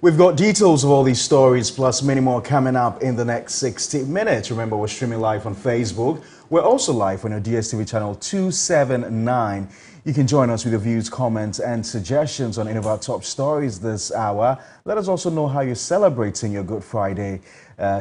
We've got details of all these stories plus many more coming up in the next 60 minutes. Remember, we're streaming live on Facebook. We're also live on your DSTV channel 279. You can join us with your views, comments, and suggestions on any of our top stories this hour. Let us also know how you're celebrating your Good Friday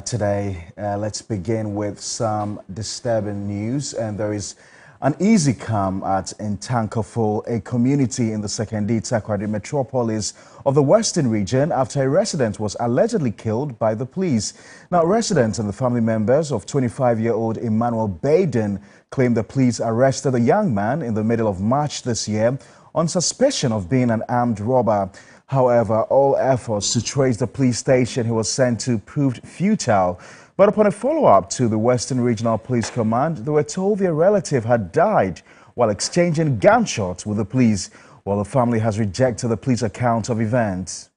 today. Let's begin with some disturbing news. And there is an easy calm at Ntankofo, a community in the Sekondi Takoradi metropolis of the Western region after a resident was allegedly killed by the police. Now, residents and the family members of 25-year-old Emmanuel Baden claim the police arrested the young man in the middle of March this year on suspicion of being an armed robber. However, all efforts to trace the police station he was sent to proved futile. But upon a follow-up to the Western Regional Police Command, they were told their relative had died while exchanging gunshots with the police, while the family has rejected the police account of events.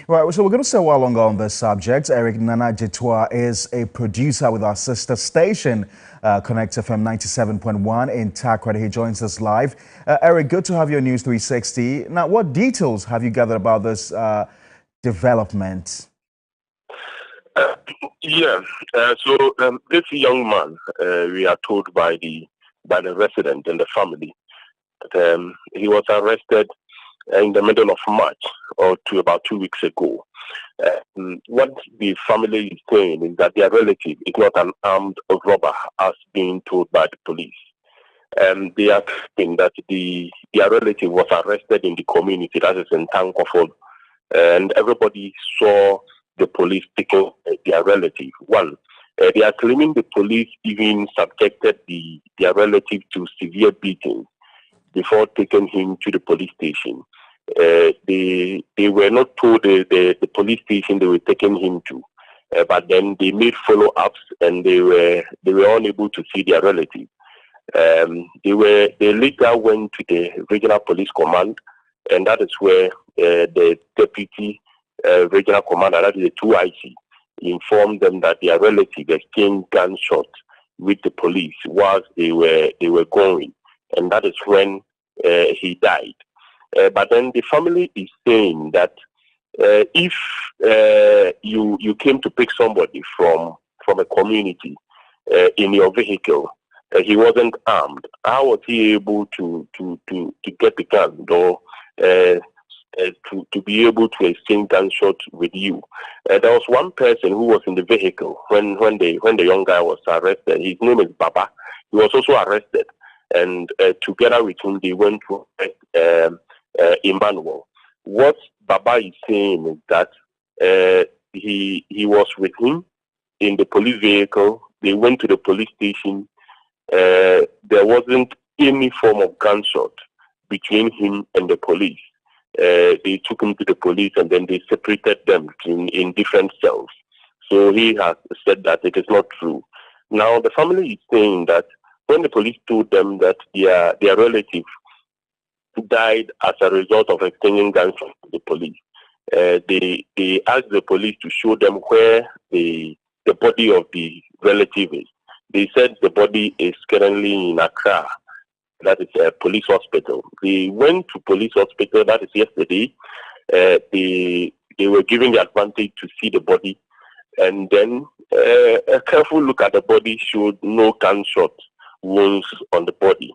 Right, so we're going to stay a while longer on this subject. Eric Nana-Jetua is a producer with our sister station, Connect FM 97.1 in Takoradi. He joins us live. Eric, good to have you on News 360. Now, what details have you gathered about this development? This young man, we are told by the resident and the family that he was arrested in the middle of March or to about 2 weeks ago. What the family is saying is that their relative is not an armed robber as being told by the police. They are saying that their relative was arrested in the community, that is in Ntankofo, and everybody saw the police taking their relative. One, they are claiming the police even subjected their relative to severe beatings before taking him to the police station. They were not told the police station they were taking him to, but then they made follow-ups and they were unable to see their relative. They later went to the regional police command, and that is where the deputy regional commander, that is the 2IC, informed them that their relative exchanged gunshots with the police whilst they were going, and that is when he died. But then the family is saying that if you came to pick somebody from a community in your vehicle, he wasn't armed, how was he able to get the gun or to be able to exchange gunshots with you? There was one person who was in the vehicle when the young guy was arrested. His name is Baba. He was also arrested, and together with him they went to Emmanuel. What Baba is saying is that he was with him in the police vehicle. They went to the police station. There wasn't any form of gunshot between him and the police. They took him to the police and then they separated them in different cells. So he has said that it is not true. Now the family is saying that when the police told them that their relative died as a result of exchanging gunshots with the police, they asked the police to show them where the body of the relative is. They said the body is currently in Accra. That is a police hospital. They went to police hospital, that is yesterday. They were given the advantage to see the body, and then a careful look at the body showed no gunshot wounds on the body.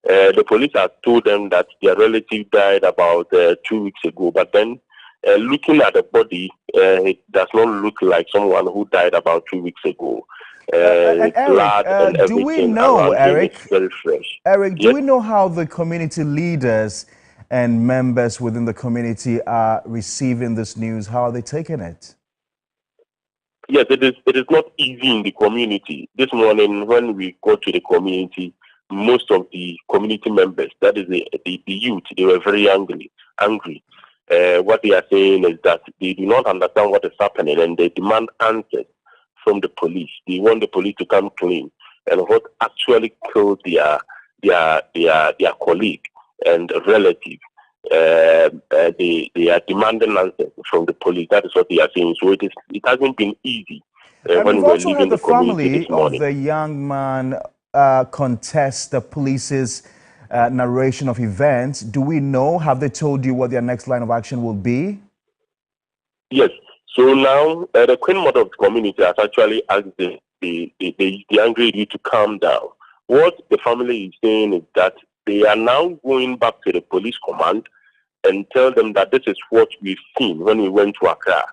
The police had told them that their relative died about 2 weeks ago, but then looking at the body, it does not look like someone who died about 2 weeks ago. And Eric, do we know, Eric? Very fresh. Eric, do we know how the community leaders and members within the community are receiving this news? How are they taking it? Yes, it is not easy in the community. This morning, when we go to the community, most of the community members, that is the youth, they were very angry. What they are saying is that they do not understand what is happening and they demand answers from the police. They want the police to come clean and what actually killed their colleague and relative. They are demanding answers from the police. That is what they are saying. So it hasn't been easy when we we've were also leaving heard the the community family this morning. of the young man contest the police's narration of events. Do we know, have they told you what their next line of action will be? Yes. So now the Queen Mother of the community has actually asked the angry youth to calm down. What the family is saying is that they are now going back to the police command and tell them that this is what we've seen when we went to Accra.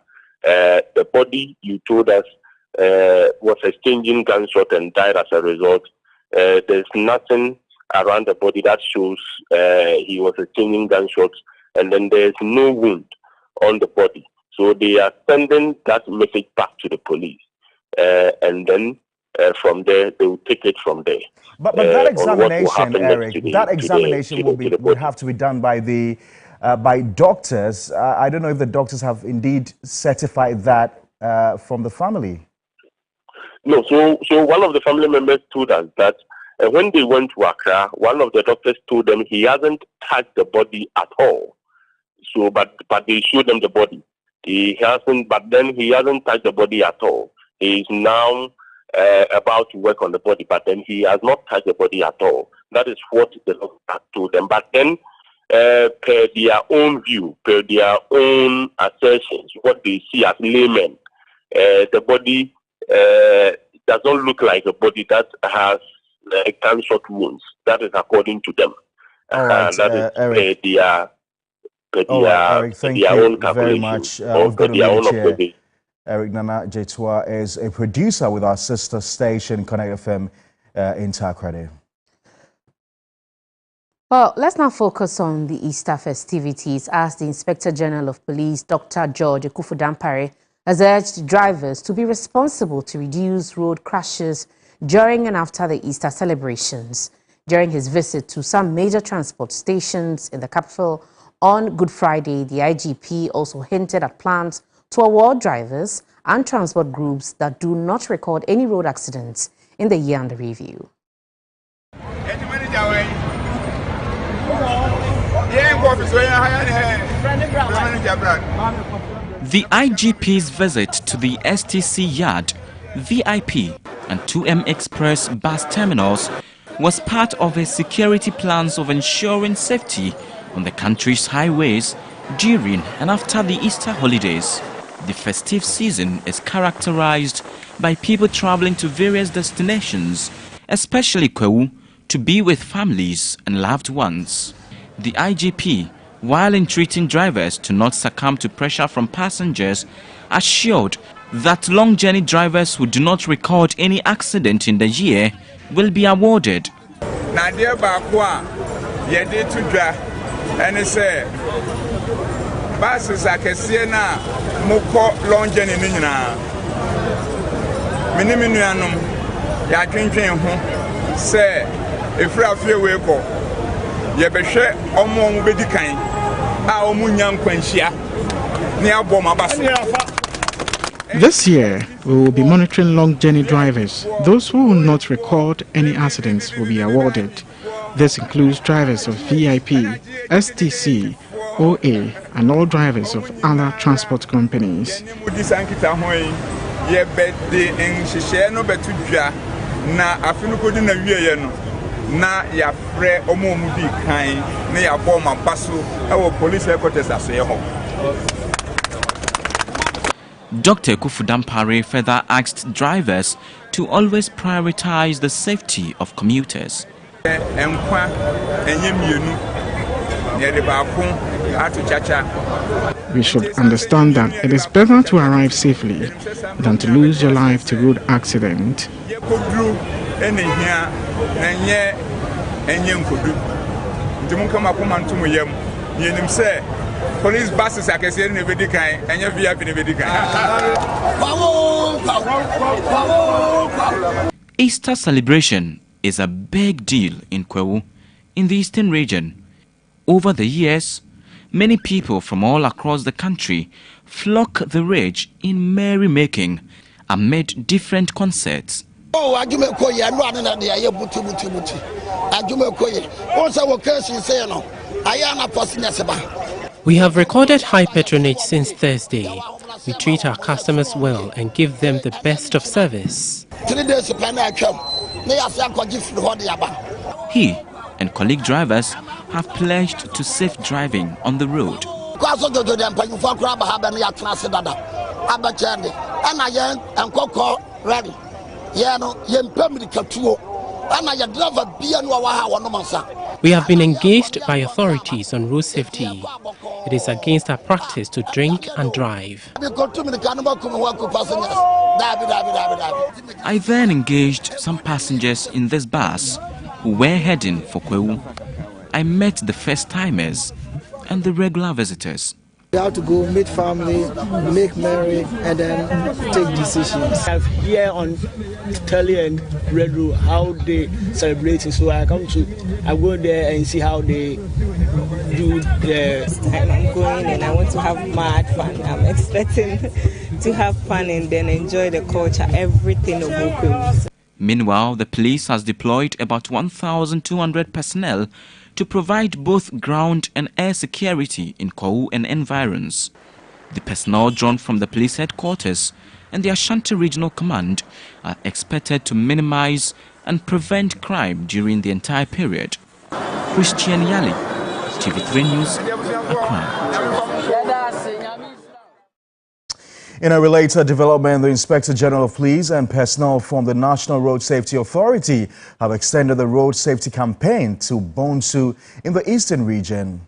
The body, you told us, was exchanging gunshot and died as a result. There's nothing around the body that shows he was exchanging gunshots, and then there's no wound on the body. So they are sending that message back to the police, and then from there they will take it from there. But that examination, Eric, that examination would have to be done by the by doctors. I don't know if the doctors have indeed certified that from the family. No, so one of the family members told us that when they went to Accra, one of the doctors told them he hasn't touched the body at all. So, but they showed them the body. He hasn't, but then he hasn't touched the body at all. He is now about to work on the body, but then he has not touched the body at all. That is what the doctor told them. But then, per their own view, per their own assertions, what they see as laymen, the body does not look like a body that has gunshot wounds. That is according to them. Right, that is Eric. Eric, thank you very much. We've got to leave it here. Eric Nana Jetua is a producer with our sister station, Connect FM in Takoradi. Well, let's now focus on the Easter festivities as the Inspector General of Police, Dr. George Ekufu Dampare, has urged drivers to be responsible to reduce road crashes during and after the Easter celebrations. During his visit to some major transport stations in the capital on Good Friday, the IGP also hinted at plans to award drivers and transport groups that do not record any road accidents in the year under review. The IGP's visit to the STC Yard, VIP and 2M Express bus terminals was part of his security plans of ensuring safety on the country's highways during and after the Easter holidays. The festive season is characterized by people traveling to various destinations, especially Kwewu, to be with families and loved ones. The IGP, while entreating drivers to not succumb to pressure from passengers, assured that long journey drivers who do not record any accident in the year will be awarded. Buses are Cassiana, Moko, long journey. Minimianum, ya drinking home, say, if you have fear, we go. Yabeshe, Omo Bedikain, our Munyam Quenchia, near Boma Bas. This year, we will be monitoring long journey drivers. Those who will not record any accidents will be awarded. This includes drivers of VIP, STC, OA, and all drivers of other transport companies. Dr. Ekufu Dampare further asked drivers to always prioritize the safety of commuters. We should understand that it is better to arrive safely than to lose your life to road accident. Police buses are getting and your VIP. Easter celebration is a big deal in Kwewu, in the eastern region. Over the years, many people from all across the country flock the rage in merrymaking amid different concerts. We have recorded high patronage since Thursday. We treat our customers well and give them the best of service. 3 days He and colleague drivers have pledged to safe driving on the road. We have been engaged by authorities on road safety. It is against our practice to drink and drive. I then engaged some passengers in this bus who were heading for Kwewu. I met the first-timers and the regular visitors. You have to go meet family, make merry, and then take decisions. I've heard on telly and radio how they celebrate, so I go there and see how they do their. I'm going and I want to have mad fun. I'm expecting to have fun and then enjoy the culture, everything of Kwewu. Meanwhile, the police has deployed about 1,200 personnel to provide both ground and air security in Kwewu and environs. The personnel drawn from the police headquarters and the Ashanti Regional Command are expected to minimize and prevent crime during the entire period. Christian Yali, TV3 News, Accra. In a related development, the Inspector General of Police and personnel from the National Road Safety Authority have extended the road safety campaign to Bonsu in the eastern region.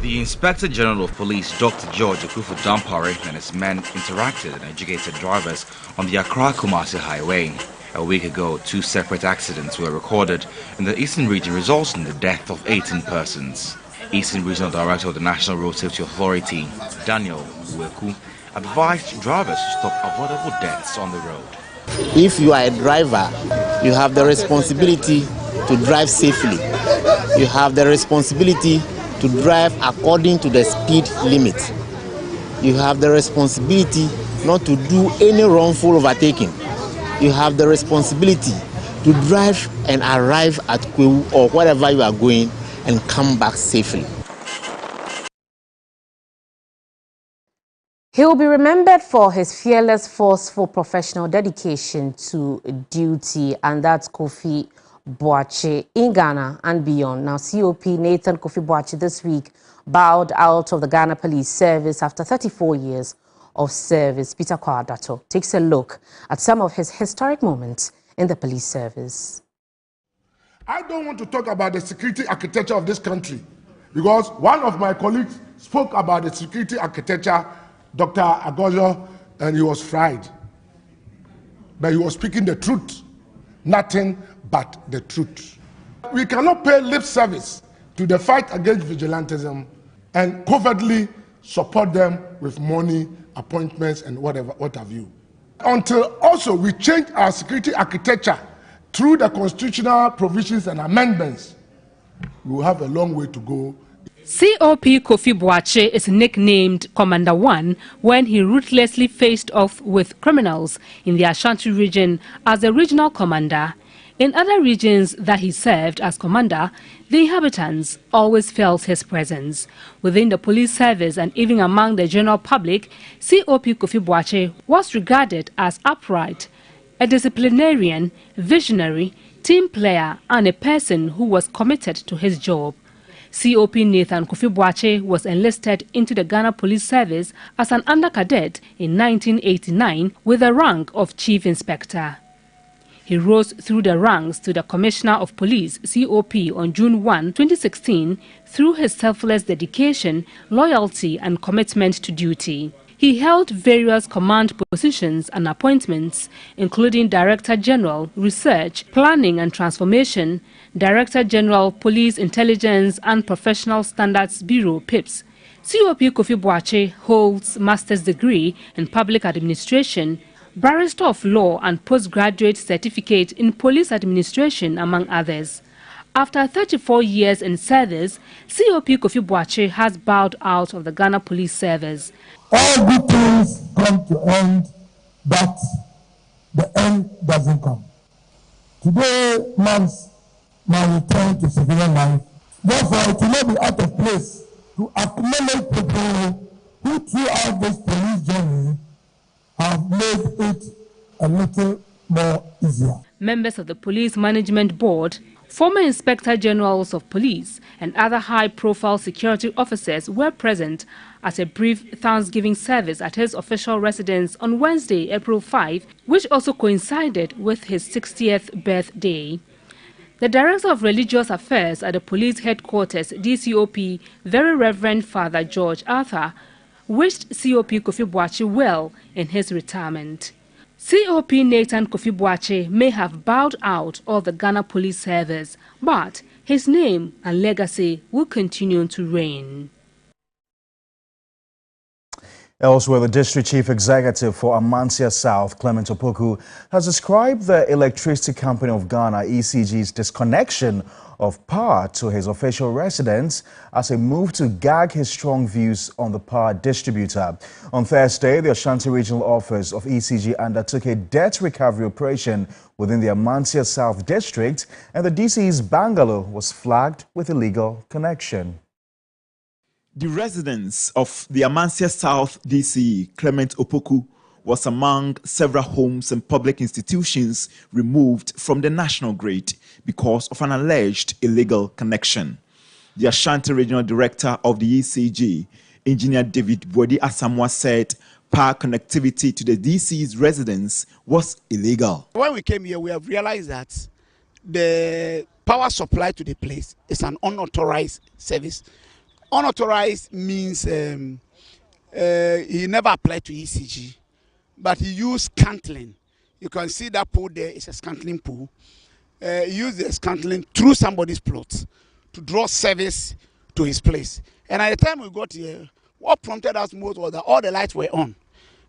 The Inspector General of Police, Dr. George Akufu-Dampare, and his men interacted and educated drivers on the Accra-Kumasi Highway. A week ago, 2 separate accidents were recorded in the eastern region, resulting in the death of 18 persons. Eastern Regional Director of the National Road Safety Authority, Daniel Uweku, advised drivers to stop avoidable deaths on the road. If you are a driver, you have the responsibility to drive safely. You have the responsibility to drive according to the speed limit. You have the responsibility not to do any wrongful overtaking. You have the responsibility to drive and arrive at Kwewu or wherever you are going and come back safely. He will be remembered for his fearless, forceful, professional dedication to duty, and that's Kofi Boakye in Ghana and beyond. Now, COP Nathan Kofi Boakye this week bowed out of the Ghana Police Service after 34 years of service. Peter Kwadato takes a look at some of his historic moments in the police service. I don't want to talk about the security architecture of this country because one of my colleagues spoke about the security architecture, Dr. Agojo, and he was fried. But he was speaking the truth, nothing but the truth. We cannot pay lip service to the fight against vigilantism and covertly support them with money, appointments, and what have you. Until also we change our security architecture through the constitutional provisions and amendments, we will have a long way to go. COP Kofi Boakye is nicknamed Commander One when he ruthlessly faced off with criminals in the Ashanti region as the regional commander. In other regions that he served as commander, the inhabitants always felt his presence. Within the police service and even among the general public, COP Kofi Boakye was regarded as upright, a disciplinarian, visionary, team player, and a person who was committed to his job. COP Nathan Kofi Boakye was enlisted into the Ghana Police Service as an under-cadet in 1989 with the rank of Chief Inspector. He rose through the ranks to the Commissioner of Police, COP, on June 1, 2016 through his selfless dedication, loyalty, and commitment to duty. He held various command positions and appointments, including Director General, Research, Planning and Transformation, Director General, Police Intelligence and Professional Standards Bureau, PIPS. COP Kofi Boakye holds Master's degree in Public Administration, Barrister of Law and Postgraduate Certificate in Police Administration, among others. After 34 years in service, COP Kofi Boakye has bowed out of the Ghana Police Service. All good things come to end, but the end doesn't come. Today marks my return to civilian life. Therefore, it will not be out of place to acknowledge people who throughout this police journey have made it a little more easier. Members of the Police Management Board, former Inspector Generals of Police and other high-profile security officers were present at a brief Thanksgiving service at his official residence on Wednesday, April 5, which also coincided with his 60th birthday. The Director of Religious Affairs at the Police Headquarters, DCOP, Very Reverend Father George Arthur, wished COP Kofi Boakye well in his retirement. COP Nathan Kofi Boakye may have bowed out of the Ghana Police Service, but his name and legacy will continue to reign. Elsewhere, the District Chief Executive for Amansia South, Clement Opoku, has described the Electricity Company of Ghana, ECG's disconnection of power to his official residence as a move to gag his strong views on the power distributor. On Thursday, the Ashanti Regional Office of ECG undertook a debt recovery operation within the Amansia South District, and the DCE's Bangalore was flagged with illegal connection. The residence of the Amansia South DCE, Clement Opoku, was among several homes and public institutions removed from the national grid because of an alleged illegal connection. The Ashanti Regional Director of the ECG, Engineer David Bwedi Asamoah, said power connectivity to the DCE's residence was illegal. When we came here, we have realized that the power supply to the place is an unauthorized service. Unauthorized means he never applied to ECG, but he used scantling. You can see that pool there is a scantling pool. He used the scantling through somebody's plot to draw service to his place. And at the time we got here, what prompted us most was that all the lights were on.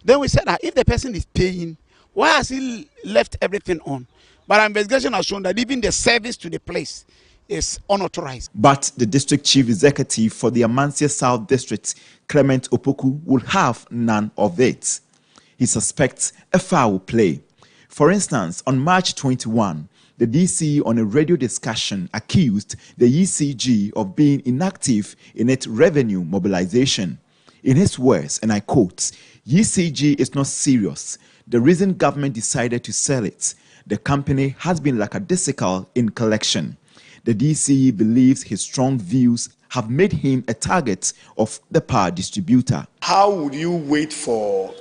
Then we said that if the person is paying, why has he left everything on? But our investigation has shown that even the service to the place is unauthorized. But the district chief executive for the Amansia South District, Clement Opoku, will have none of it. He suspects a foul play. For instance, on March 21, the DCE on a radio discussion accused the ECG of being inactive in its revenue mobilization. In his words, and I quote, "ECG is not serious. The reason government decided to sell it, the company has been lackadaisical in collection. The DCE believes his strong views have made him a target of the power distributor." How would you wait for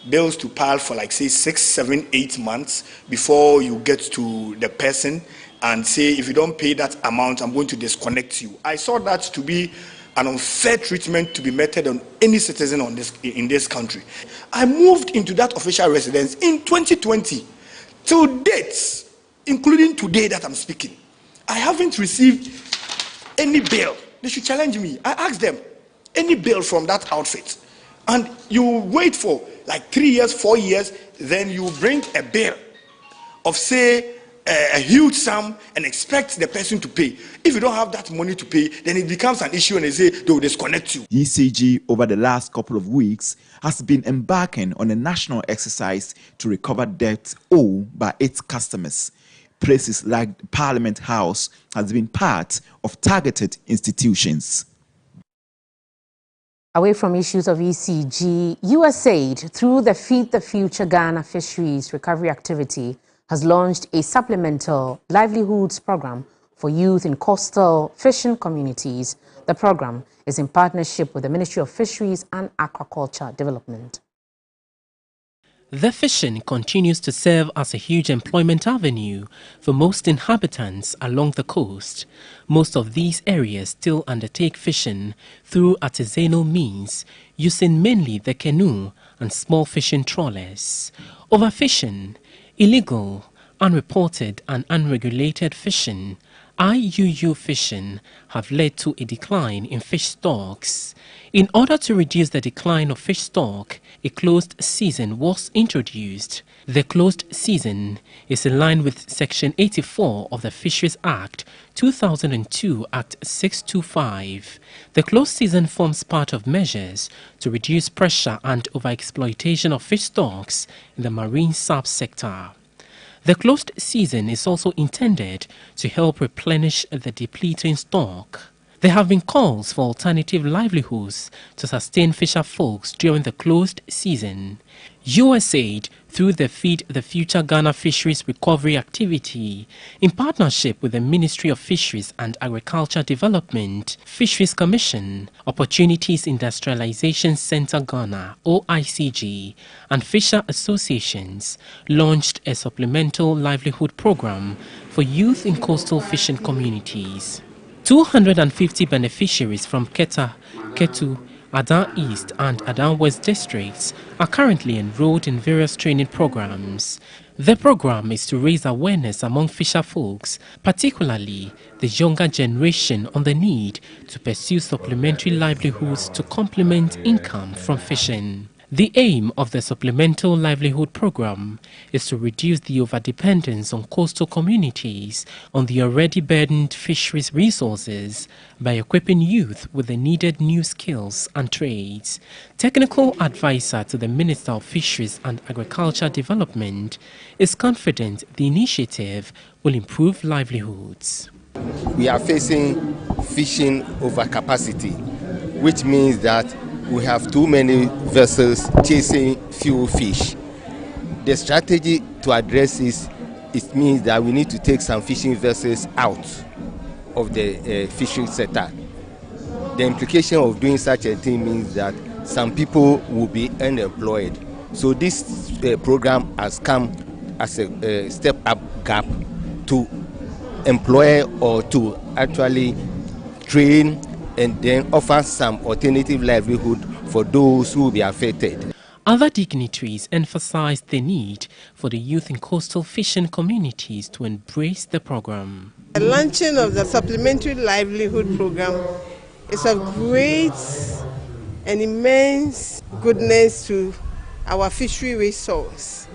bills to pile for like say 6, 7, 8 months before you get to the person and say, if you don't pay that amount, I'm going to disconnect you? I saw that to be an unfair treatment to be meted on any citizen in this country. I moved into that official residence in 2020. Till date, including today that I'm speaking, I haven't received any bill. They should challenge me. I asked them, any bill from that outfit. And you wait for like 3 years, 4 years, then you bring a bill of say a huge sum and expect the person to pay. If you don't have that money to pay, then it becomes an issue and they say they will disconnect you. ECG over the last couple of weeks has been embarking on a national exercise to recover debts owed by its customers. Places like the Parliament House has been part of targeted institutions. Away from issues of ECG, USAID, through the Feed the Future Ghana Fisheries Recovery Activity, has launched a supplemental livelihoods program for youth in coastal fishing communities. The program is in partnership with the Ministry of Fisheries and Aquaculture Development. The fishing continues to serve as a huge employment avenue for most inhabitants along the coast. Most of these areas still undertake fishing through artisanal means, using mainly the canoe and small fishing trawlers. Overfishing, illegal, unreported and unregulated fishing, IUU fishing, have led to a decline in fish stocks. In order to reduce the decline of fish stock, a closed season was introduced. The closed season is in line with Section 84 of the Fisheries Act 2002 Act 625. The closed season forms part of measures to reduce pressure and overexploitation of fish stocks in the marine subsector. The closed season is also intended to help replenish the depleting stock. There have been calls for alternative livelihoods to sustain fisher folks during the closed season. USAID, through the Feed the Future Ghana Fisheries Recovery Activity, in partnership with the Ministry of Fisheries and Agriculture Development, Fisheries Commission, Opportunities Industrialization Center Ghana, OICG, and Fisher Associations, launched a supplemental livelihood program for youth in coastal fishing communities. 250 beneficiaries from Keta, Ketu, Adan East and Adan West districts are currently enrolled in various training programs. The program is to raise awareness among fisher folks, particularly the younger generation, on the need to pursue supplementary livelihoods to complement income from fishing. The aim of the Supplemental Livelihood Program is to reduce the overdependence on coastal communities on the already burdened fisheries resources by equipping youth with the needed new skills and trades. Technical advisor to the Minister of Fisheries and Agriculture Development is confident the initiative will improve livelihoods. We are facing fishing overcapacity, which means that we have too many vessels chasing few fish. The strategy to address this, it means that we need to take some fishing vessels out of the fishing sector. The implication of doing such a thing means that some people will be unemployed. So this program has come as a step-up gap to employ or to actually train and then offer some alternative livelihood for those who will be affected. Other dignitaries emphasized the need for the youth in coastal fishing communities to embrace the program. The launching of the Supplementary Livelihood Program is of great and immense goodness to our fishery resource,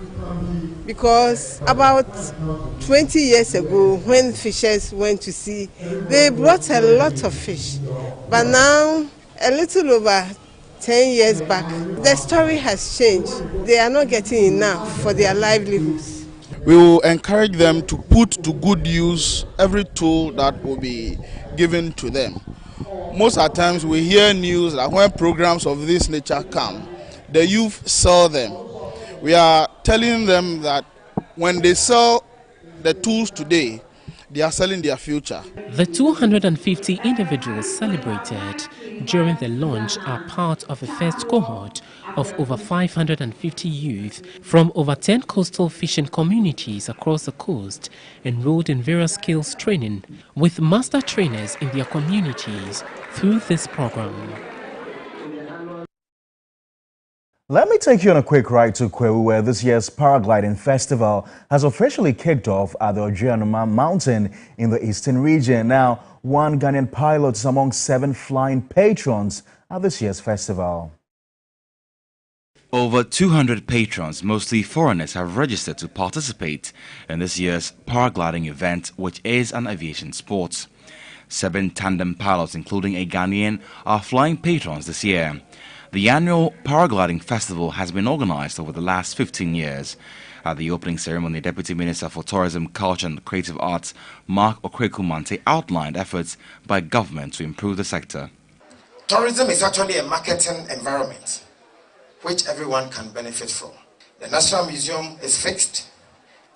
because about 20 years ago when fishers went to sea, they brought a lot of fish, but now a little over 10 years back the story has changed. They are not getting enough for their livelihoods. We will encourage them to put to good use every tool that will be given to them. Most of the times we hear news that when programs of this nature come, the youth sell them. We are telling them that when they sell the tools today, they are selling their future. The 250 individuals celebrated during the launch are part of a first cohort of over 550 youth from over 10 coastal fishing communities across the coast enrolled in various skills training with master trainers in their communities through this program. Let me take you on a quick ride to Kwewu, where this year's paragliding festival has officially kicked off at the Ojuanoma Mountain in the eastern region. Now, one Ghanaian pilot is among 7 flying patrons at this year's festival. Over 200 patrons, mostly foreigners, have registered to participate in this year's paragliding event, which is an aviation sport. 7 tandem pilots, including a Ghanaian, are flying patrons this year. The annual paragliding festival has been organized over the last 15 years. At the opening ceremony, Deputy Minister for Tourism, Culture and Creative Arts, Mark Okwekumante, outlined efforts by government to improve the sector. Tourism is actually a marketing environment which everyone can benefit from. The National Museum is fixed.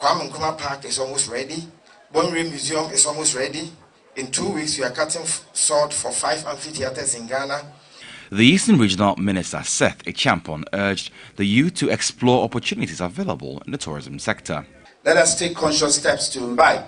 Kwame Nkrumah Park is almost ready. Bonri Museum is almost ready. In 2 weeks, we are cutting sod for 5 amphitheaters in Ghana. The Eastern Regional Minister, Seth Echampon, urged the youth to explore opportunities available in the tourism sector. Let us take conscious steps to imbibe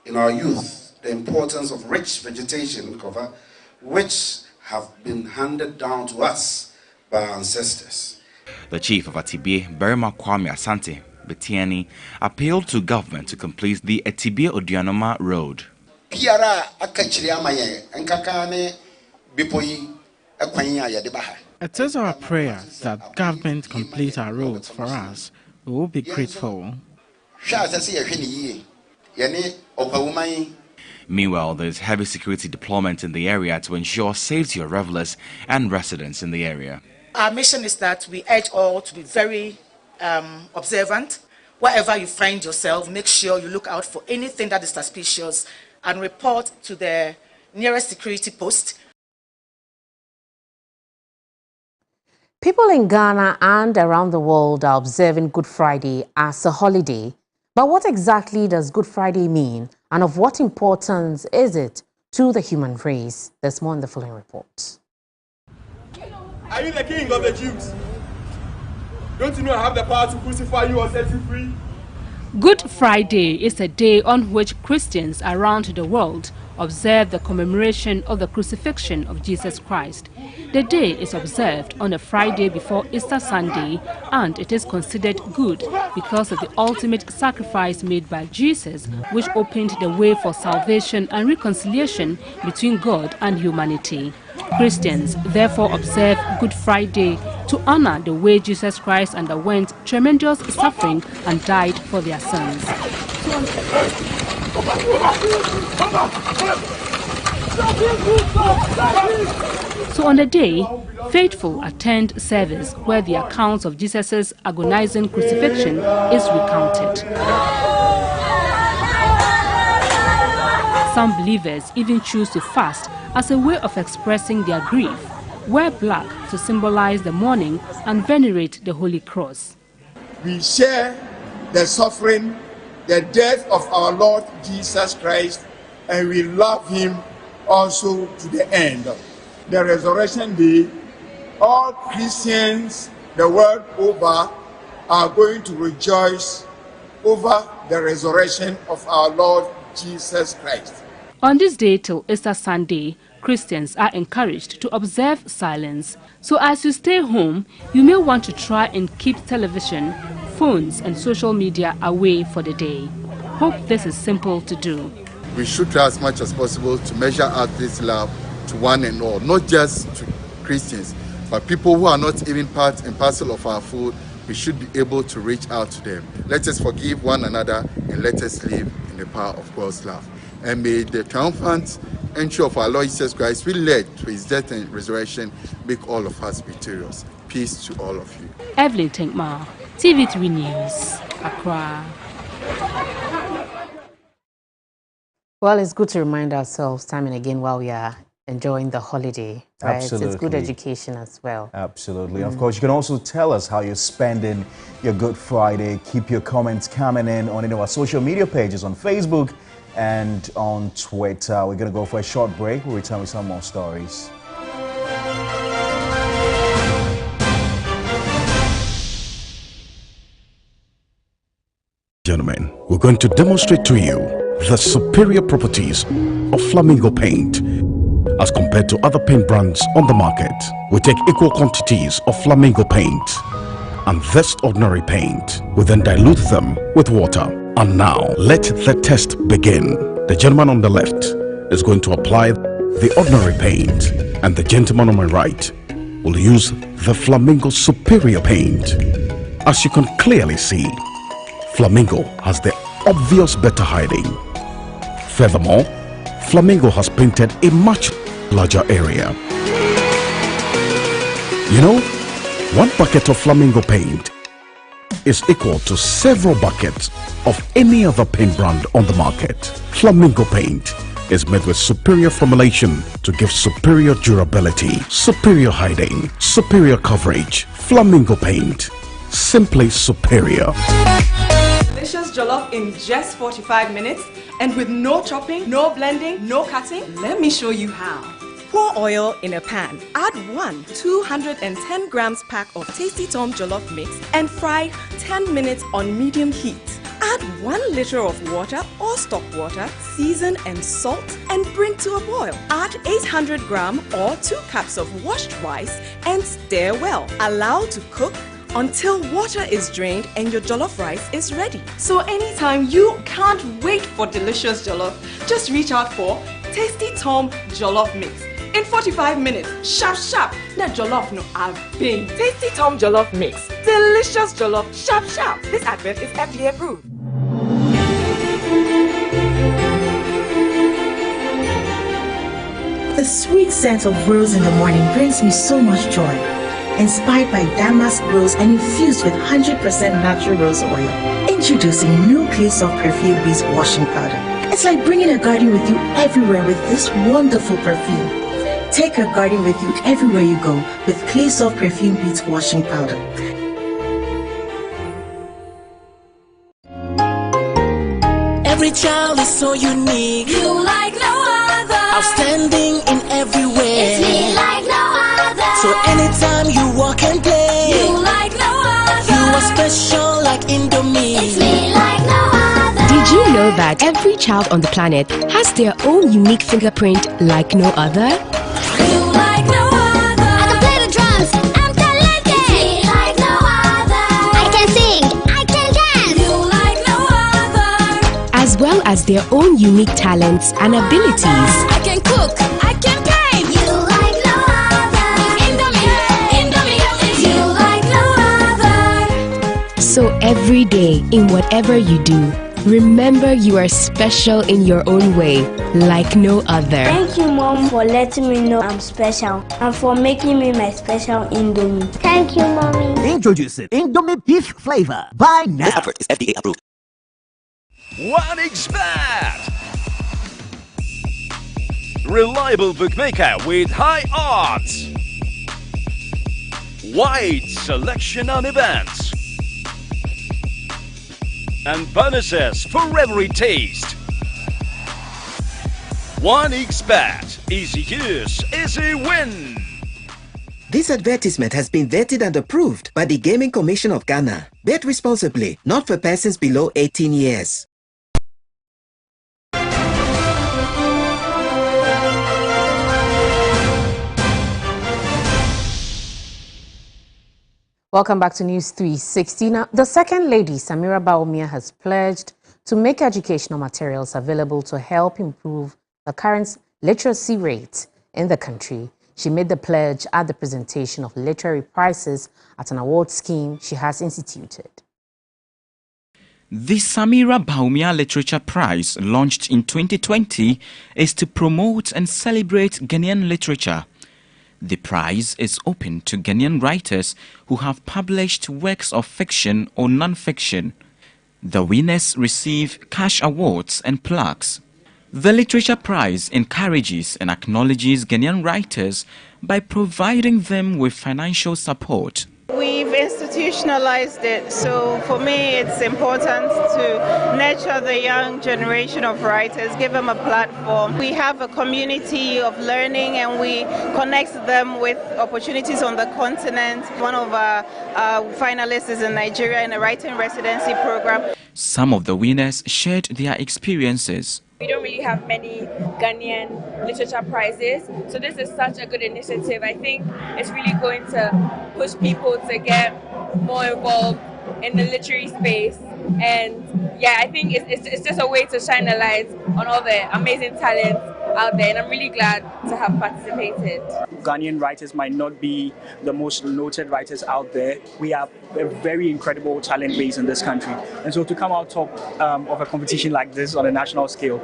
in our youth the importance of rich vegetation cover which have been handed down to us by our ancestors. The chief of Atibie, Berima Kwame Asante Betiani, appealed to government to complete the Atibie-Ojuanoma Road. It is our prayer that government complete our roads for us. We will be grateful. Meanwhile, there is heavy security deployment in the area to ensure safety of revelers and residents in the area. Our mission is that we urge all to be very observant. Wherever you find yourself, make sure you look out for anything that is suspicious and report to the nearest security post. People in Ghana and around the world are observing Good Friday as a holiday. But what exactly does Good Friday mean, and of what importance is it to the human race? There's more in the following report. Are you the king of the Jews? Don't you know I have the power to crucify you or set you free? Good Friday is a day on which Christians around the world observe the commemoration of the crucifixion of Jesus Christ. The day is observed on a Friday before Easter Sunday, and it is considered good because of the ultimate sacrifice made by Jesus, which opened the way for salvation and reconciliation between God and humanity. Christians therefore observe Good Friday to honor the way Jesus Christ underwent tremendous suffering and died for their sins. So on the day, faithful attend service where the accounts of Jesus' agonizing crucifixion is recounted. Some believers even choose to fast as a way of expressing their grief, wear black to symbolize the mourning, and venerate the Holy Cross. We share the suffering, the death of our Lord Jesus Christ, and we love him also to the end. The Resurrection Day, all Christians the world over are going to rejoice over the resurrection of our Lord Jesus Christ. On this day till Easter Sunday, Christians are encouraged to observe silence. So as you stay home, you may want to try and keep television, phones and social media away for the day. Hope this is simple to do. We should try as much as possible to measure out this love to one and all, not just to Christians, but people who are not even part and parcel of our food. We should be able to reach out to them. Let us forgive one another and let us live in the power of God's love. And may the triumphant entry of our Lord Jesus Christ, which led to his death and resurrection, make all of us victorious. Peace to all of you. Evelyn Tenkma, TV3 News, Accra. Well, it's good to remind ourselves time and again while we are enjoying the holiday, right? Absolutely. It's good education as well. Absolutely. Of course, you can also tell us how you're spending your Good Friday. Keep your comments coming in on any of our social media pages on Facebook and on Twitter. We're going to go for a short break. We'll return with some more stories. Gentlemen, we're going to demonstrate to you the superior properties of Flamingo paint as compared to other paint brands on the market. We take equal quantities of Flamingo paint and this ordinary paint. We then dilute them with water. And now, let the test begin. The gentleman on the left is going to apply the ordinary paint, and the gentleman on my right will use the Flamingo Superior paint. As you can clearly see, Flamingo has the obvious better hiding. Furthermore, Flamingo has painted a much larger area. You know, one bucket of Flamingo paint is equal to several buckets of any other paint brand on the market. Flamingo paint is made with superior formulation to give superior durability, superior hiding, superior coverage. Flamingo paint, simply superior. Delicious jollof in just 45 minutes and with no chopping, no blending, no cutting. Let me show you how. Pour oil in a pan. Add 1 210 grams pack of Tasty Tom jollof mix and fry 10 minutes on medium heat. Add 1 liter of water or stock water, season and salt, and bring to a boil. Add 800 gram or 2 cups of washed rice and stir well. Allow to cook until water is drained and your jollof rice is ready. So anytime you can't wait for delicious jollof, just reach out for Tasty Tom jollof mix. In 45 minutes, sharp sharp, na jollof no abing. Tasty Tom jollof mix, delicious jollof, sharp sharp. This advert is FDA approved. The sweet scent of rose in the morning brings me so much joy. Inspired by damask rose and infused with 100% natural rose oil. Introducing new Clear Soft Perfume Beast washing powder. It's like bringing a garden with you everywhere with this wonderful perfume. Take a garden with you everywhere you go with Clay Soft Perfume Beats Washing Powder. Every child is so unique. You like no other. Outstanding in every way. It's me like no other. So anytime you walk and play, you like no other. You are special like Indomie. It's me like no other. Did you know that every child on the planet has their own unique fingerprint like no other? You like no other. I can play the drums. I'm talented. It's me like no other. I can sing. I can dance. You like no other. As well as their own unique talents and abilities. I can cook. I can paint. You like no other. Indomie. You like no other. So every day, in whatever you do, remember you are special in your own way, like no other. Thank you, Mom, for letting me know I'm special and for making me my special Indomie. Thank you, Mommy. Introducing Indomie beef flavor. Buy now. This advert is FDA approved. 1xBet, reliable bookmaker with high odds, wide selection on events, and bonuses for every taste. 1xBet, easy use, easy win. This advertisement has been vetted and approved by the Gaming Commission of Ghana. Bet responsibly, not for persons below 18 years. Welcome back to News 360. Now, the Second Lady, Samira Bawumia, has pledged to make educational materials available to help improve the current literacy rate in the country. She made the pledge at the presentation of literary prizes at an award scheme she has instituted. The Samira Bawumia Literature Prize, launched in 2020, is to promote and celebrate Ghanaian literature. The prize is open to Ghanaian writers who have published works of fiction or non-fiction. The winners receive cash awards and plaques. The Literature Prize encourages and acknowledges Ghanaian writers by providing them with financial support. We've institutionalized it, so for me it's important to nurture the young generation of writers, give them a platform. We have a community of learning and we connect them with opportunities on the continent. One of our finalists is in Nigeria in a writing residency program. Some of the winners shared their experiences. We don't really have many Ghanaian literature prizes, so this is such a good initiative. I think it's really going to push people to get more involved in the literary space, and yeah, I think it's just a way to shine a light on all the amazing talents out there, and I'm really glad to have participated. Ghanaian writers might not be the most noted writers out there. We have a very incredible talent base in this country, and so to come out top of a competition like this on a national scale,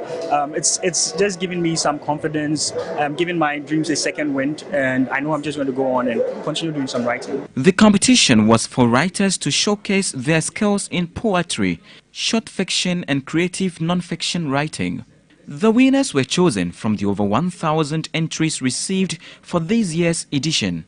it's just giving me some confidence, giving my dreams a second wind, and I know I'm just going to go on and continue doing some writing. The competition was for writers to showcase their skills in poetry, short fiction and creative non-fiction writing. The winners were chosen from the over 1,000 entries received for this year's edition.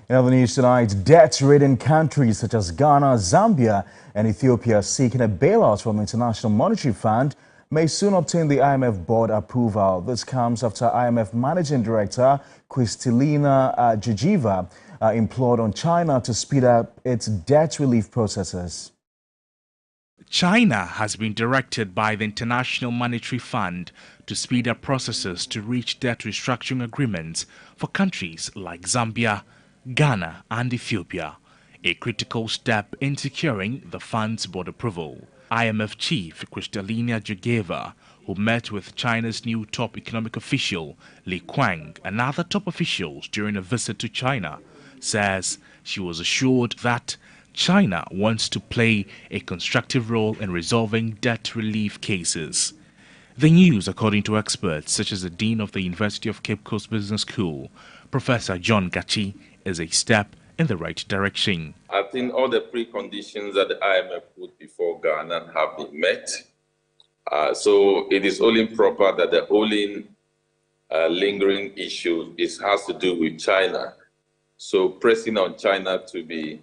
In other news tonight, debt-ridden countries such as Ghana, Zambia and Ethiopia seeking a bailout from the International Monetary Fund may soon obtain the IMF board approval. This comes after IMF Managing Director Kristalina Georgieva implored on China to speed up its debt relief processes. China has been directed by the International Monetary Fund to speed up processes to reach debt restructuring agreements for countries like Zambia, Ghana and Ethiopia, a critical step in securing the fund's board approval. IMF Chief Kristalina Georgieva, who met with China's new top economic official Li Qiang and other top officials during a visit to China, says she was assured that China wants to play a constructive role in resolving debt relief cases. The news, according to experts such as the Dean of the University of Cape Coast Business School, Professor John Gachi, is a step in the right direction. I think all the preconditions that the IMF put before Ghana have been met. So it is only proper that the only lingering issue has to do with China. So pressing on China to be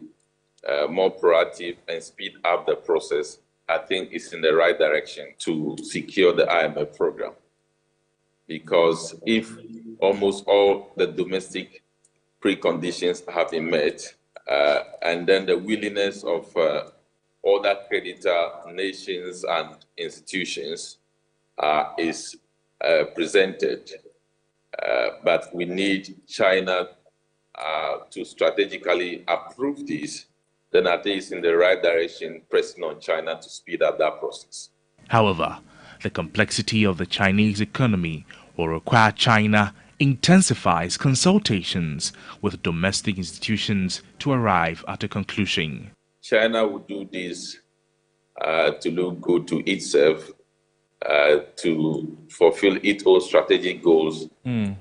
more proactive and speed up the process, I think is in the right direction to secure the IMF program. Because if almost all the domestic preconditions have been met, and then the willingness of other creditor nations and institutions is presented, but we need China to strategically approve this, then I think it's in the right direction, pressing on China to speed up that process. However, the complexity of the Chinese economy will require China intensifies consultations with domestic institutions to arrive at a conclusion. China would do this to look good to itself, to fulfill its own strategic goals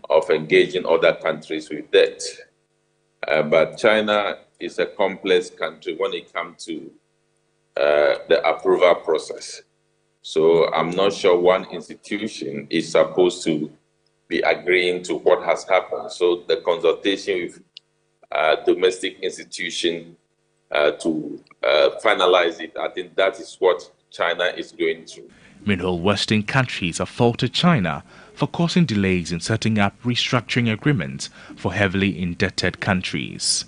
of engaging other countries with debt. But China is a complex country when it comes to the approval process. So I'm not sure one institution is supposed to be agreeing to what has happened. So the consultation with domestic institution to finalize it, I think that is what China is going through. Meanwhile, Western countries have faulted China for causing delays in setting up restructuring agreements for heavily indebted countries.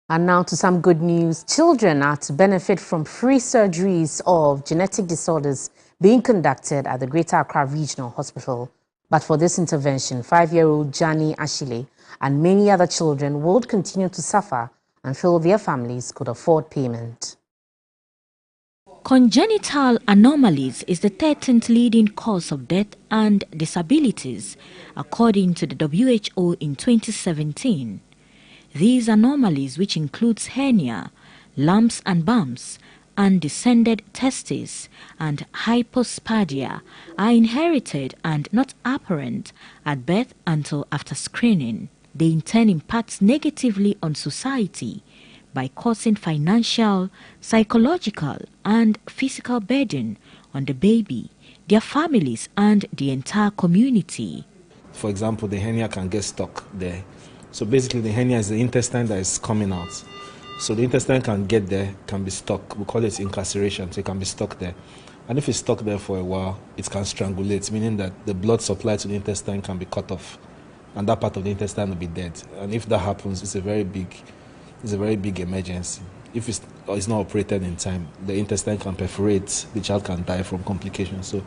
And now to some good news. Children are to benefit from free surgeries of genetic disorders being conducted at the Greater Accra Regional Hospital. But for this intervention, 5-year-old Jani Ashile and many other children would continue to suffer until their families could afford payment. Congenital anomalies is the 13th leading cause of death and disabilities, according to the WHO in 2017. These anomalies, which includes hernia, lumps and bumps, undescended testes, and hypospadia, are inherited and not apparent at birth until after screening. They in turn impact negatively on society by causing financial, psychological, and physical burden on the baby, their families, and the entire community. For example, the hernia can get stuck there. So basically, the hernia is the intestine that is coming out. So the intestine can get there, can be stuck. We call it incarceration, so it can be stuck there. And if it's stuck there for a while, it can strangulate, meaning that the blood supply to the intestine can be cut off, and that part of the intestine will be dead. And if that happens, it's a very big emergency. If it's not operated in time, the intestine can perforate, the child can die from complications. So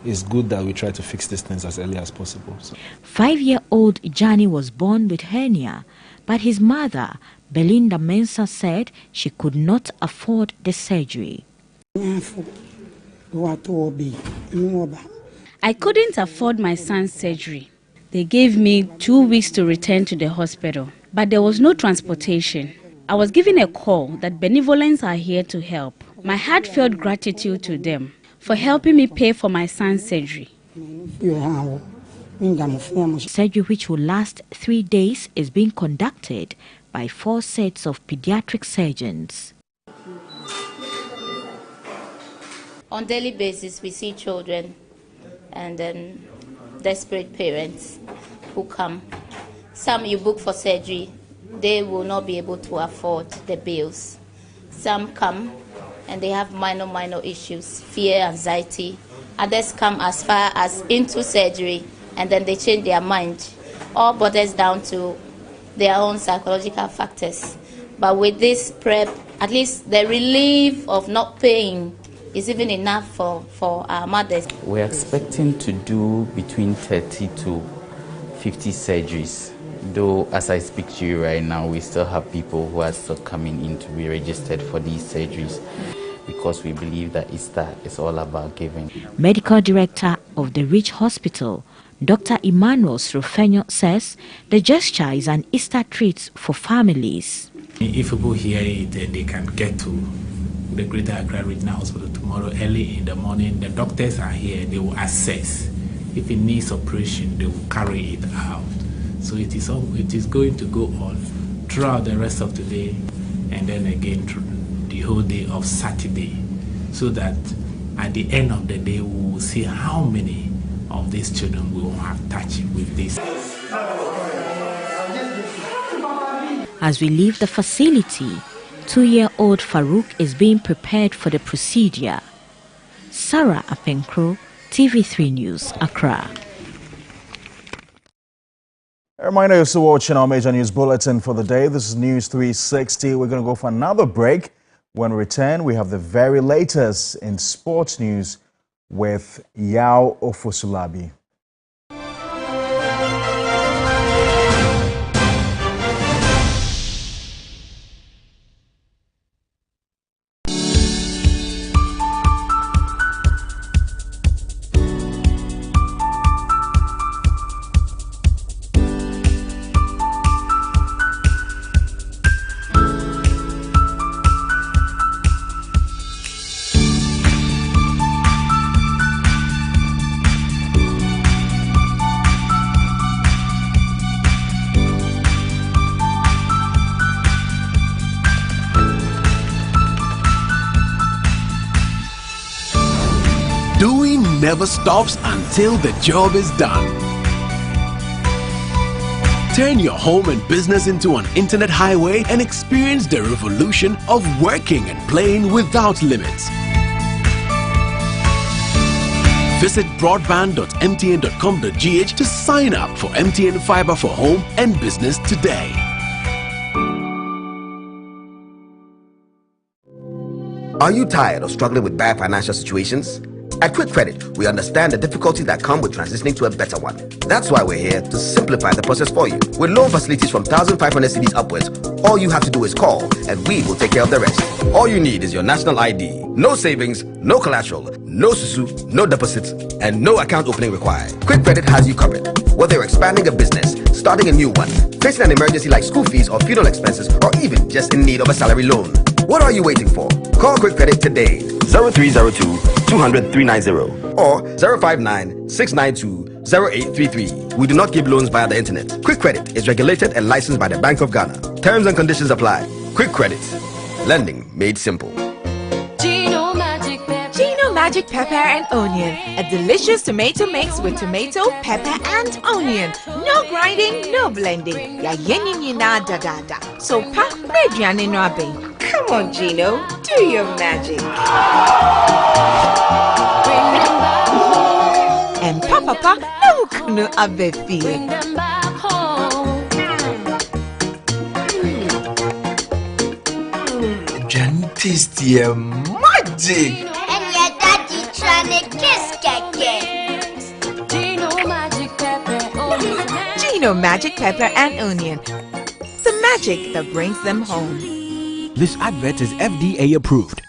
it's good that we try to fix these things as early as possible. 5-year-old Jani was born with hernia, but his mother, Belinda Mensah, said she could not afford the surgery. I couldn't afford my son's surgery. They gave me 2 weeks to return to the hospital, but there was no transportation. I was given a call that Benevolence are here to help. My heartfelt gratitude to them for helping me pay for my son's surgery. Surgery, which will last 3 days, is being conducted by 4 sets of pediatric surgeons. On a daily basis, we see children and then desperate parents who come. Some you book for surgery, they will not be able to afford the bills. Some come and they have minor issues, fear, anxiety. Others come as far as into surgery and then they change their mind. All boils down to their own psychological factors. But with this prep, at least the relief of not paying is even enough for our mothers. We're expecting to do between 30 to 50 surgeries. Though, as I speak to you right now, we still have people who are still coming in to be registered for these surgeries because we believe that Easter is all about giving. Medical Director of the Rich Hospital, Dr. Emmanuel Srofenyo, says the gesture is an Easter treat for families. If people hear it, then they can get to the Greater Accra Regional Hospital tomorrow early in the morning. The doctors are here, they will assess. If it needs operation, they will carry it out. So it is going to go on throughout the rest of the day and then again through the whole day of Saturday, so that At the end of the day, we will see how many of these children we will have touched with this. As we leave the facility, 2-year-old Farouk is being prepared for the procedure. Sarah Apenkro, TV3 News, Accra. A reminder, you're still watching our major news bulletin for the day. This is News 360. We're going to go for another break. When we return, we have the very latest in sports news with Yao Ofosulabi. Never stops until the job is done. Turn your home and business into an internet highway and experience the revolution of working and playing without limits. Visit broadband.mtn.com.gh to sign up for MTN Fiber for home and business today. Are you tired of struggling with bad financial situations? At Quick Credit, we understand the difficulties that come with transitioning to a better one. That's why we're here to simplify the process for you. With loan facilities from 1,500 cedis upwards, all you have to do is call and we will take care of the rest. All you need is your national ID. No savings, no collateral, no susu, no deposits, and no account opening required. Quick Credit has you covered. Whether you're expanding a business, starting a new one, facing an emergency like school fees or funeral expenses, or even just in need of a salary loan. What are you waiting for? Call Quick Credit today. 0302 200 390 or 059 692 0833. We do not give loans via the internet. Quick Credit is regulated and licensed by the Bank of Ghana. Terms and conditions apply. Quick Credit. Lending made simple. Gino Magic Pepper and Onion. A delicious tomato mix with tomato, pepper and onion. No grinding, no blending. Ya da da da. So pa mediane no abe. Come on, Gino, do your magic. And Papa, no kunu abefi. Tasty magic. And your daddy trying to kiss again. Gino Magic Pepper and Onion. The magic that brings them home. This advert is FDA approved.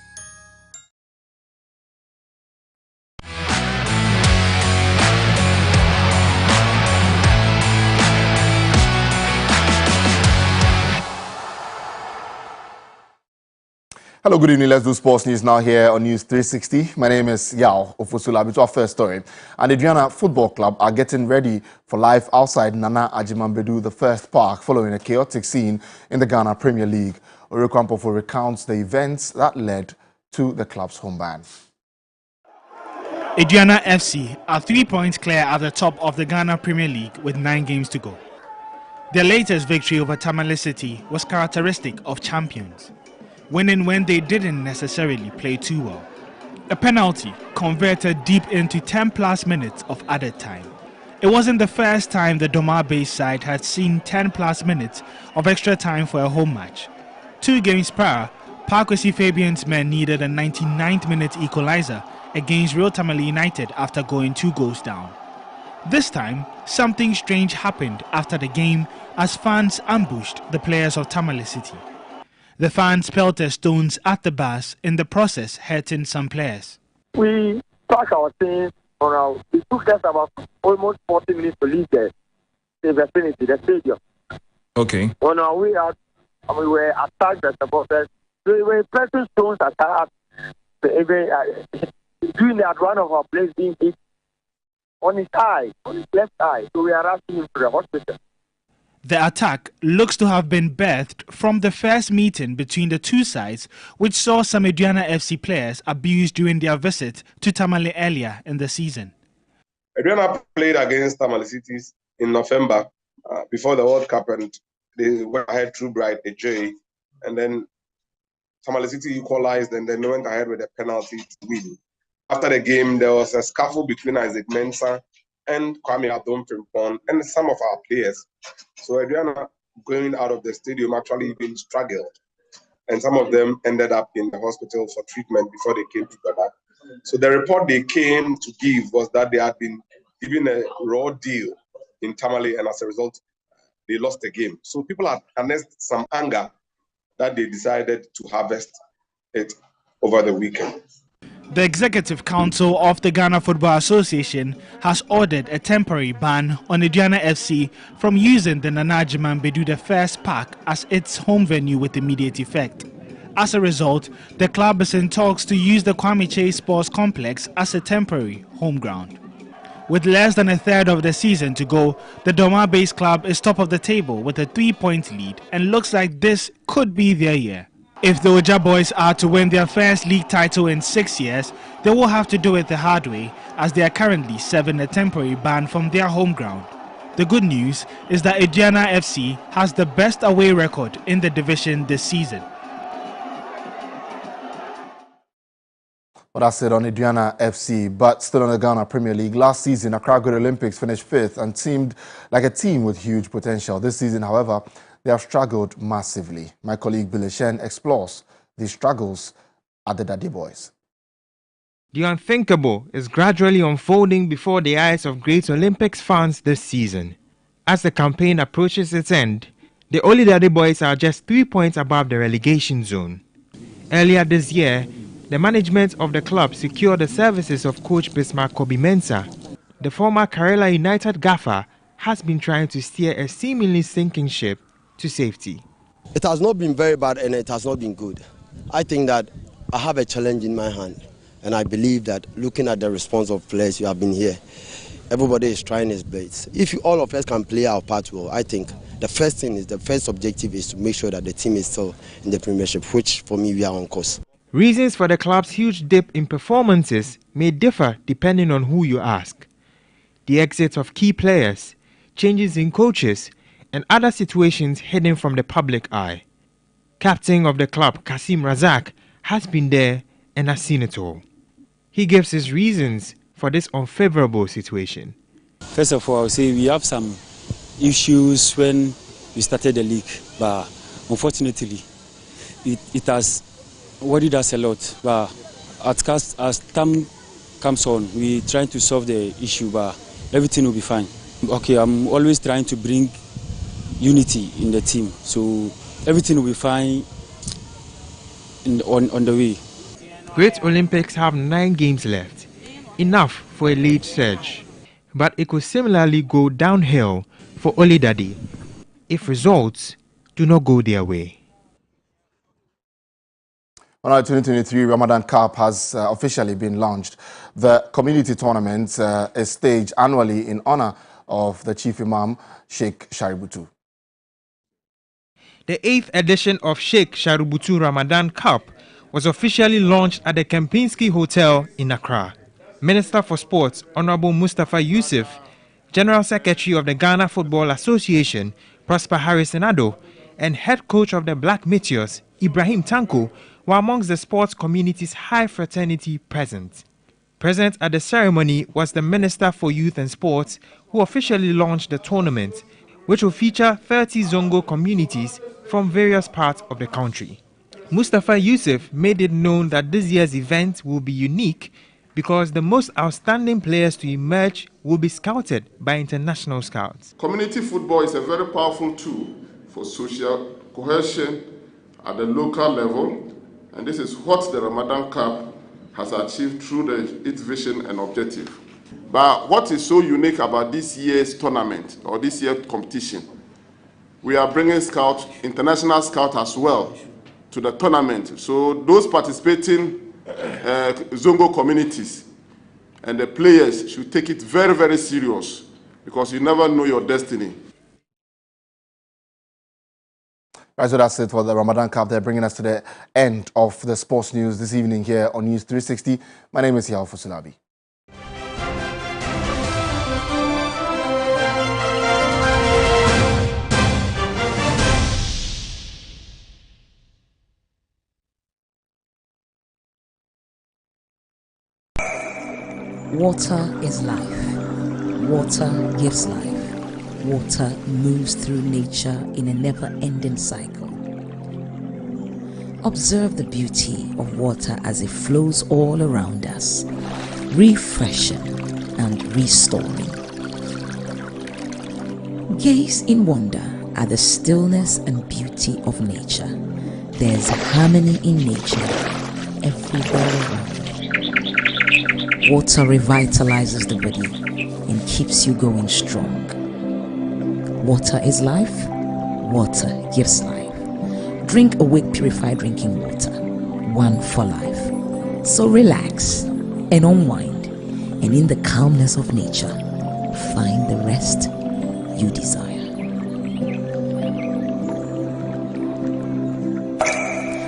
Hello, good evening. Let's do sports news now here on News 360. My name is Yao Ofosulabi. To our first story. And the Adriana Football Club are getting ready for life outside Nana Ajimambedu, the first park, following a chaotic scene in the Ghana Premier League. Orikwampofo recounts the events that led to the club's home ban. Adriana FC are 3 points clear at the top of the Ghana Premier League with 9 games to go. Their latest victory over Tamale City was characteristic of champions, winning when they didn't necessarily play too well. A penalty converted deep into 10+ minutes of added time. It wasn't the first time the Doma-based side had seen 10+ minutes of extra time for a home match. 2 games prior, Parkwesi Fabian's men needed a 99th minute equalizer against Real Tamale United after going 2 goals down. This time, something strange happened after the game as fans ambushed the players of Tamale City. The fans pelted stones at the bus, in the process hurting some players. We packed our things on our. It took us about almost 40 minutes to leave the vicinity, the stadium. Okay. On our way out, we were attacked by supporters. We were pressing stones at us. Doing that, one of our players being hit on his eye, on his left eye. So we are rushing him to the hospital. The attack looks to have been birthed from the first meeting between the two sides, which saw some Aduana FC players abused during their visit to Tamale earlier in the season. Aduana played against Tamale Cities in November before the World Cup, and they went ahead through Bright Ejay, and then Tamale City equalized, and then they went ahead with a penalty to win. After the game, there was a scuffle between Isaac Mensah and Kwame Adom-Frimpong and some of our players. So Aduana going out of the stadium actually even struggled, and some of them ended up in the hospital for treatment before they came together. So the report they came to give was that they had been given a raw deal in Tamale, and as a result, they lost the game. So people had harnessed some anger that they decided to harvest it over the weekend. The Executive Council of the Ghana Football Association has ordered a temporary ban on Aduana FC from using the Nana Agyemang Badu the First Park as its home venue with immediate effect. As a result, the club is in talks to use the Kwame Chase Sports Complex as a temporary home ground. With less than a third of the season to go, the Doma-based club is top of the table with a 3-point lead and looks like this could be their year. If the Oja boys are to win their first league title in 6 years, they will have to do it the hard way, as they are currently serving a temporary ban from their home ground. The good news is that Aduana FC has the best away record in the division this season. Well, that's it on Aduana FC, but still on the Ghana Premier League. Last season, Accra Great Olympics finished 5th and seemed like a team with huge potential. This season, however, they have struggled massively. My colleague Billy Shen explores these struggles at the Daddy Boys. The unthinkable is gradually unfolding before the eyes of Great Olympics fans this season. As the campaign approaches its end, the Oli Daddy Boys are just 3 points above the relegation zone. Earlier this year, the management of the club secured the services of coach Bismarck Kobe-Mensah. The former Karela United gaffer has been trying to steer a seemingly sinking ship to safety. It has not been very bad and it has not been good. I think that I have a challenge in my hand, and I believe that looking at the response of players who have been here, everybody is trying his best. If all of us can play our part well, I think the first objective is to make sure that the team is still in the Premiership, which for me we are on course. Reasons for the club's huge dip in performances may differ depending on who you ask. The exit of key players, changes in coaches, and other situations hidden from the public eye. Captain of the club, Kasim Razak, has been there and has seen it all. He gives his reasons for this unfavorable situation. First of all, I would say we have some issues when we started the league, but unfortunately, it has worried us a lot. But as time comes on, we trying to solve the issue, but everything will be fine. Okay, I'm always trying to bring unity in the team, so everything will be fine on the way. Great Olympics have 9 games left, enough for a lead surge. But it could similarly go downhill for Oli Daddy if results do not go their way. Well, now, 2023 Ramadan Cup has officially been launched. The community tournament is staged annually in honor of the Chief Imam, Sheikh Shaributu. The 8th edition of Sheikh Shaributu Ramadan Cup was officially launched at the Kempinski Hotel in Accra. Minister for Sports, Honorable Mustafa Yusuf, General Secretary of the Ghana Football Association, Prosper Harrison Ado, and head coach of the Black Meteors, Ibrahim Tanko, were amongst the sports community's high fraternity present. Present at the ceremony was the Minister for Youth and Sports, who officially launched the tournament, which will feature 30 Zongo communities from various parts of the country. Mustafa Yusuf made it known that this year's event will be unique because the most outstanding players to emerge will be scouted by international scouts. Community football is a very powerful tool for social cohesion at the local level, and this is what the Ramadan Cup has achieved through its vision and objective. But what is so unique about this year's tournament or this year's competition, we are bringing scouts, international scouts as well, to the tournament. So those participating Zongo communities and the players should take it very, very serious, because you never know your destiny. Right, so that's it for the Ramadan Cup. They're bringing us to the end of the sports news this evening here on News 360. My name is Yao Fusulabi. Water is life. Water gives life. Water moves through nature in a never-ending cycle. Observe the beauty of water as it flows all around us, refreshing and restoring. Gaze in wonder at the stillness and beauty of nature. There's harmony in nature everywhere around. Water revitalizes the body and keeps you going strong. Water is life. Water gives life. Drink Awake Purified Drinking Water. One for life. So relax and unwind, and in the calmness of nature, find the rest you desire.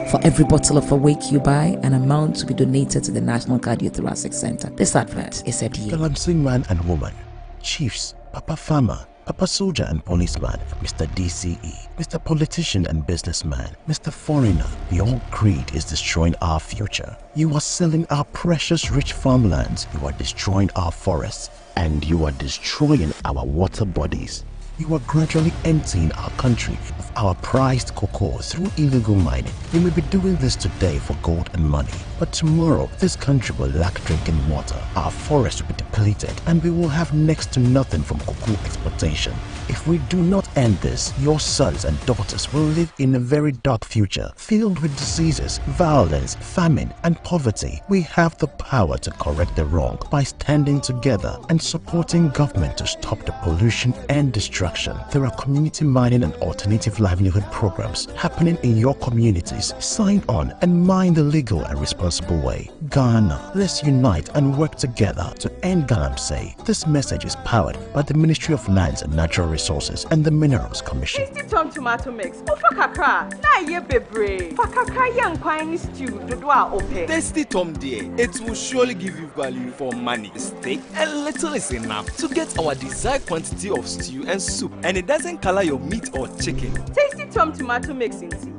For every bottle of Awake you buy, an amount to be donated to the National Cardiothoracic Center. This advert is FDA. Galamsey man and woman, chiefs, Papa Farmer, Papa Soldier and Policeman, Mr. DCE, Mr. Politician and Businessman, Mr. Foreigner, your greed is destroying our future. You are selling our precious rich farmlands, you are destroying our forests, and you are destroying our water bodies. You are gradually emptying our country of our prized cocoa through illegal mining. You may be doing this today for gold and money, but tomorrow this country will lack drinking water, our forests will be depleted, and we will have next to nothing from cocoa exploitation. If we do not end this, your sons and daughters will live in a very dark future, filled with diseases, violence, famine, and poverty. We have the power to correct the wrong by standing together and supporting government to stop the pollution and destruction. There are community mining and alternative livelihood programs happening in your communities. Sign on and mine the legal and responsible way. Ghana, let's unite and work together to end Galamsey. This message is powered by the Ministry of Lands and Natural Resources and the Minerals Commission. Tasty Tom tomato mix. Fakakra. Na ye bebre. Fakakra yang kwani stew dodwa ope. Tasty Tom dear. It will surely give you value for money. Steak and little is enough to get our desired quantity of stew and soup, and it doesn't color your meat or chicken. Tasty Tom tomato mix into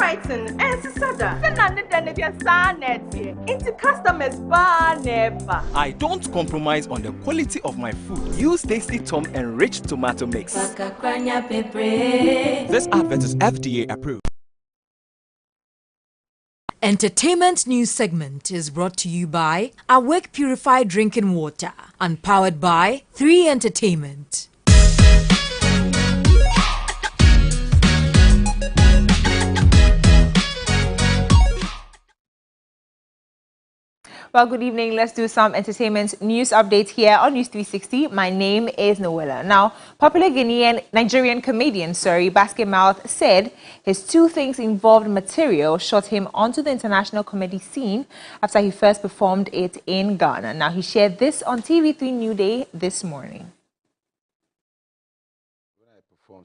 writing and sada. Into customers bar never. I don't compromise on the quality of my food. Use Tasty Tom enriched tomato mix. This advert is FDA approved. Entertainment news segment is brought to you by Awake Purified Drinking Water and powered by 3 Entertainment. Well, good evening. Let's do some entertainment news updates here on News 360. My name is Noella. Now, popular Nigerian comedian, Basket Mouth said his Two Things Involved material shot him onto the international comedy scene after he first performed it in Ghana. Now, he shared this on TV3 New Day this morning.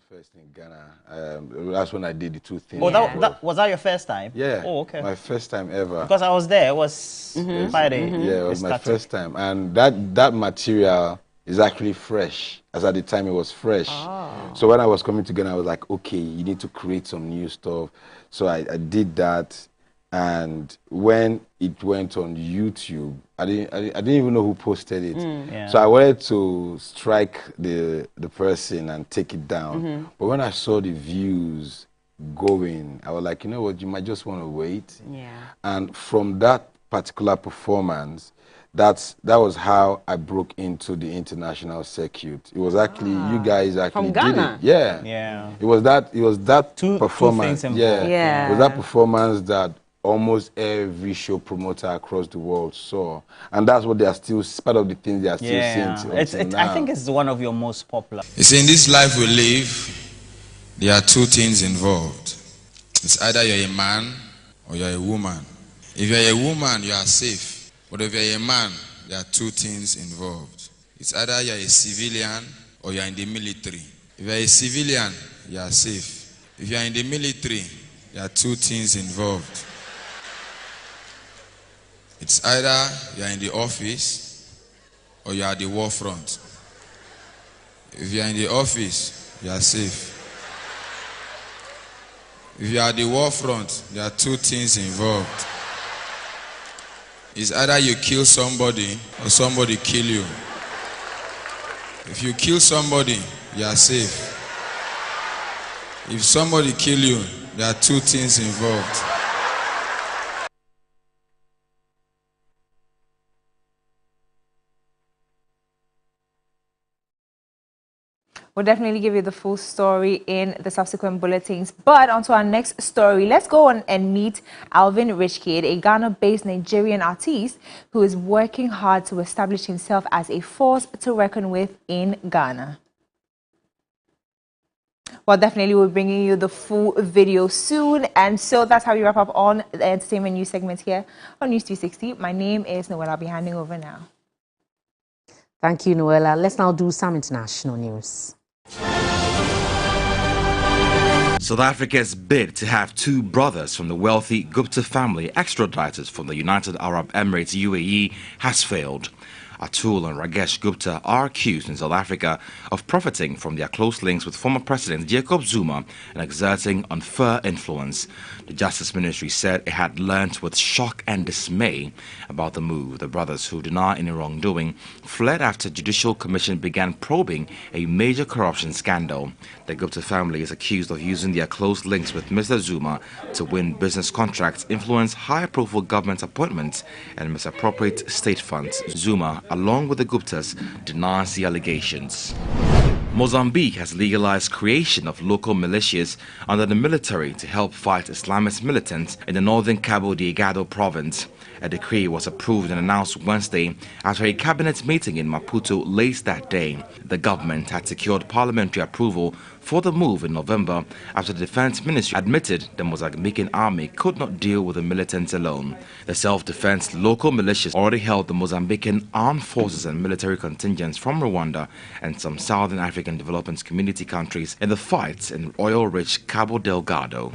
First in Ghana, that's when I did the Two Things. Oh, was that your first time? Yeah. Oh, okay. My first time ever. Because I was there. It was Friday. Yeah, it was my first time, and that material is actually fresh. As at the time, it was fresh. Oh. So when I was coming to Ghana, I was like, okay, you need to create some new stuff. So I did that, and when it went on YouTube, I didn't even know who posted it. Yeah. So I wanted to strike the person and take it down. But when I saw the views going, I was like, you know what, you might just want to wait. Yeah. And from that particular performance, that was how I broke into the international circuit. It was actually you guys actually did it. Yeah. Yeah. It was that performance. Yeah. It was that performance that almost every show promoter across the world saw, and that's what they are still part of the things they are still seeing. I think it's one of your most popular. You see, in this life we live, there are two things involved. It's either you're a man or you're a woman. If you're a woman, you are safe, but if you're a man, there are two things involved. It's either you're a civilian or you're in the military. If you're a civilian, you are safe. If you are in the military, there are two things involved. It's either you are in the office or you are at the war front. If you are in the office, you are safe. If you are at the war front, there are two things involved. It's either you kill somebody or somebody kill you. If you kill somebody, you are safe. If somebody kill you, there are two things involved. We'll definitely give you the full story in the subsequent bulletins. But on to our next story. Let's go on and meet Alvin Richkid, a Ghana-based Nigerian artist who is working hard to establish himself as a force to reckon with in Ghana. Well, definitely we'll be bringing you the full video soon. And so that's how we wrap up on the entertainment news segment here on News 360. My name is Noella. I'll be handing over now. Thank you, Noella. Let's now do some international news. South Africa's bid to have two brothers from the wealthy Gupta family extradited from the United Arab Emirates UAE has failed. Atul and Rakesh Gupta are accused in South Africa of profiting from their close links with former President Jacob Zuma and exerting unfair influence. The Justice Ministry said it had learnt with shock and dismay about the move. The brothers, who deny any wrongdoing, fled after Judicial Commission began probing a major corruption scandal. The Gupta family is accused of using their close links with Mr. Zuma to win business contracts, influence high-profile government appointments, and misappropriate state funds. Zuma, along with the Guptas, denies the allegations. Mozambique has legalized creation of local militias under the military to help fight Islamist militants in the northern Cabo Delgado province. A decree was approved and announced Wednesday after a cabinet meeting in Maputo late that day. The government had secured parliamentary approval for the move in November after the Defense Ministry admitted the Mozambican army could not deal with the militants alone. The self-defense local militias already held the Mozambican armed forces and military contingents from Rwanda and some Southern African Development Community countries in the fights in oil-rich Cabo Delgado.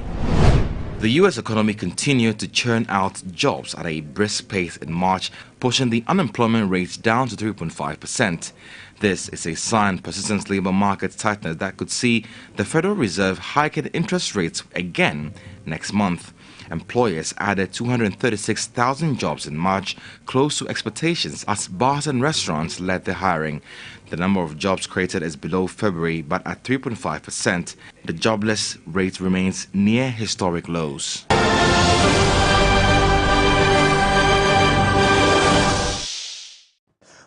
The U.S. economy continued to churn out jobs at a brisk pace in March, pushing the unemployment rate down to 3.5%. This is a sign of persistent labor market tightness that could see the Federal Reserve hiking interest rates again next month. Employers added 236,000 jobs in March, close to expectations, as bars and restaurants led the hiring. The number of jobs created is below February, but at 3.5%, the jobless rate remains near historic lows.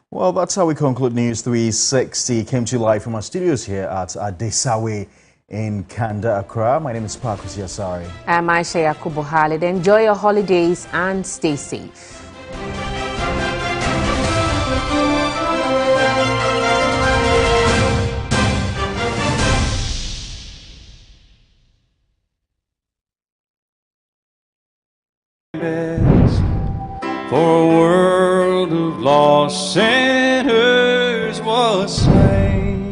Well, that's how we conclude News 360. Came to you live from our studios here at Adesawe in Kanda, Accra. My name is Pakus Yasari. I'm Aisha Yakubu Khalid. Enjoy your holidays and stay safe. For a world of lost sinners was slain.